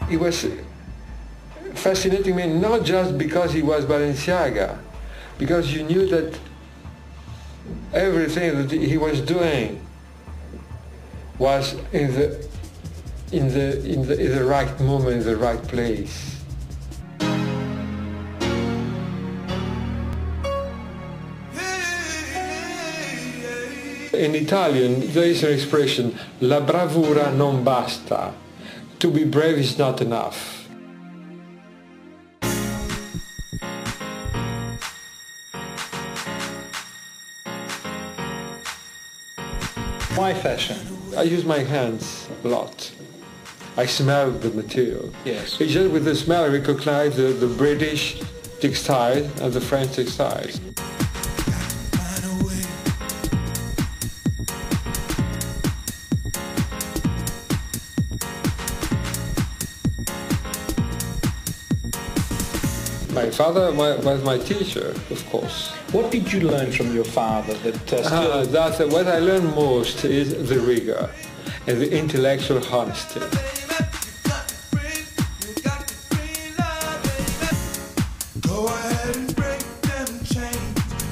He was fascinating me not just because he was Balenciaga, because you knew that everything that he was doing was in the right moment, in the right place. In Italian, there is an expression, la bravura non basta. To be brave is not enough. Why fashion? I use my hands a lot. I smell the material. Yes. It's just with the smell I recognize the British textile and the French textiles. My father was my teacher, of course. What did you learn from your father What I learned most is the rigor and the intellectual honesty.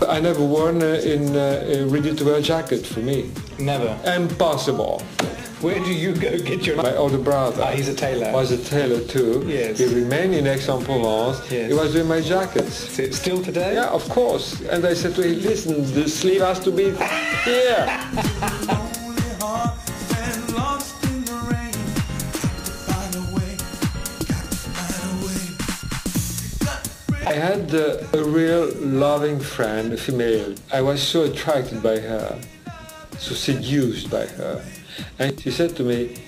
I never worn a ready-to-wear jacket for me. Never? Impossible. Where do you go get your... My older brother he's a tailor. Was a tailor too. Yes. He remained in Aix-en-Provence. Yes. He was doing my jackets. Still today? Yeah, of course. And I said to him, listen, the sleeve has to be here. I had a real loving friend, a female. I was so attracted by her, so seduced by her. And she said to me,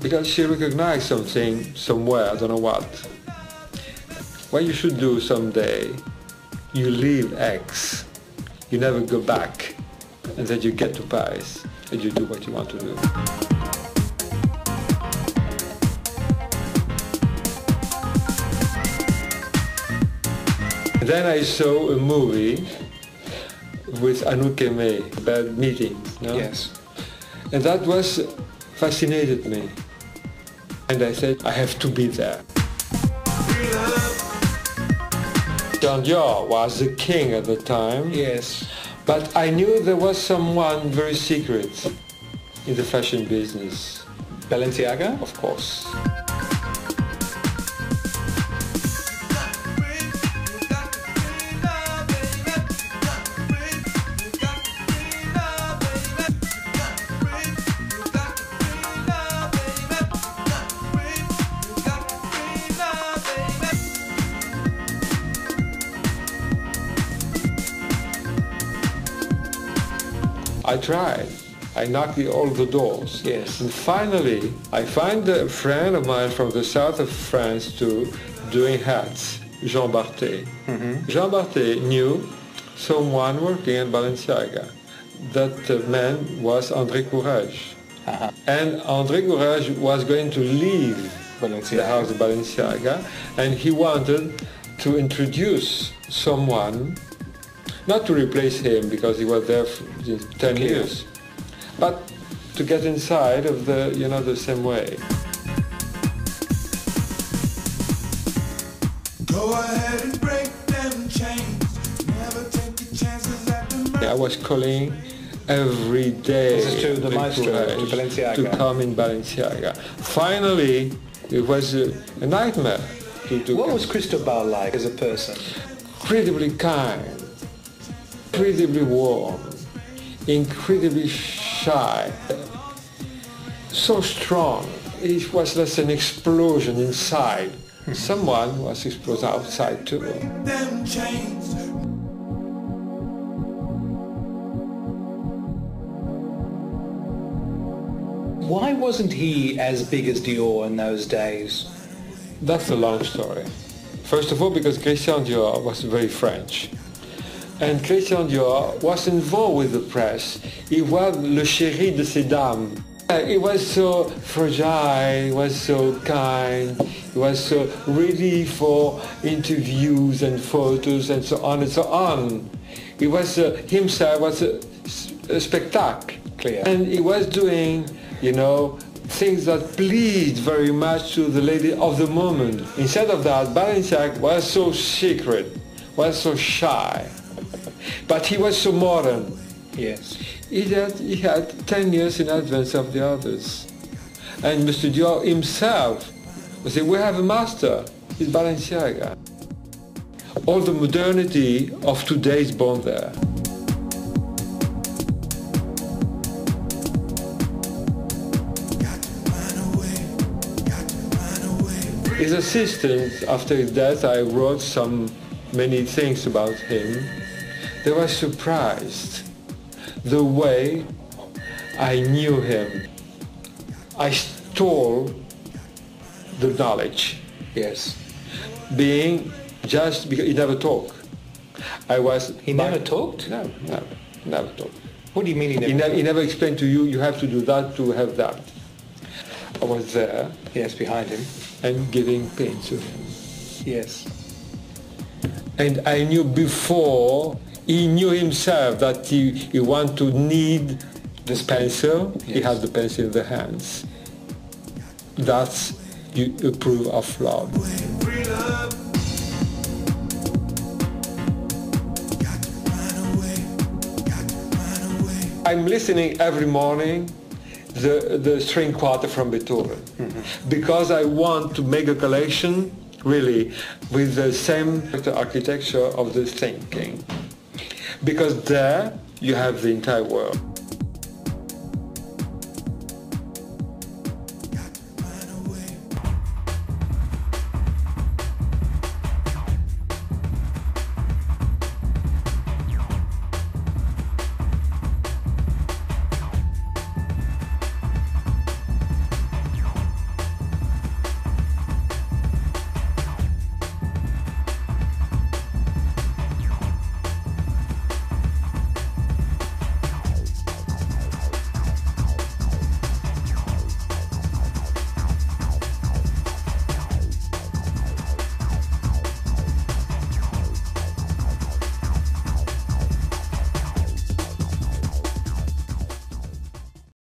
because she recognized something somewhere, I don't know what you should do someday, you leave Aix, you never go back, and then you get to Paris, and you do what you want to do. Then I saw a movie with Anouk Aimée about meetings. No? Yes. And that was fascinated me. And I said, I have to be there. Christian Dior was the king at the time. Yes. But I knew there was someone very secret in the fashion business. Balenciaga? Of course. I tried. I knocked all the doors. Yes. And finally, I find a friend of mine from the south of France too, doing hats, Jean Barthé. Mm-hmm. Jean Barthé knew someone working at Balenciaga. That man was André Courage. Uh-huh. And André Courage was going to leave the house of Balenciaga, and he wanted to introduce someone, not to replace him because he was there for 10 years, but to get inside of the, the same way. Go ahead and break them chains. Never take the chances at the I was calling every day. This is to the maestro, to Balenciaga. To come in Balenciaga. Finally, it was a nightmare. What was Cristobal like as a person? Incredibly kind, incredibly warm, incredibly shy, so strong. It was just an explosion inside. Someone was exploded outside too. Why wasn't he as big as Dior in those days? That's a long story. First of all, because Christian Dior was very French. And Christian Dior was involved with the press. He was le chéri de ces dames. He was so fragile, he was so kind, he was so ready for interviews and photos and so on and so on. He was himself was a spectacle. Clear. And he was doing, things that pleased very much to the lady of the moment. Instead of that, Balenciaga was so secret, was so shy, but he was so modern. Yes. He had 10 years in advance of the others. And Mr. Dior himself would say, we have a master, it's Balenciaga. All the modernity of today is born there. His assistants, after his death, I wrote many things about him. They were surprised the way I knew him. I stole the knowledge. Yes. Being just because he never talked. He never talked? No, never talked. What do you mean he never He never explained to you, you have to do that to have that. I was there. Yes, behind him. And giving pain to him. Yes. And I knew before, he knew himself that he wanted to need this pencil. Yes. He had the pencil in the hands. That's a proof of love. I'm listening every morning the string quartet from Beethoven, because I want to make a collection really with the same architecture of the thinking, because there you have the entire world.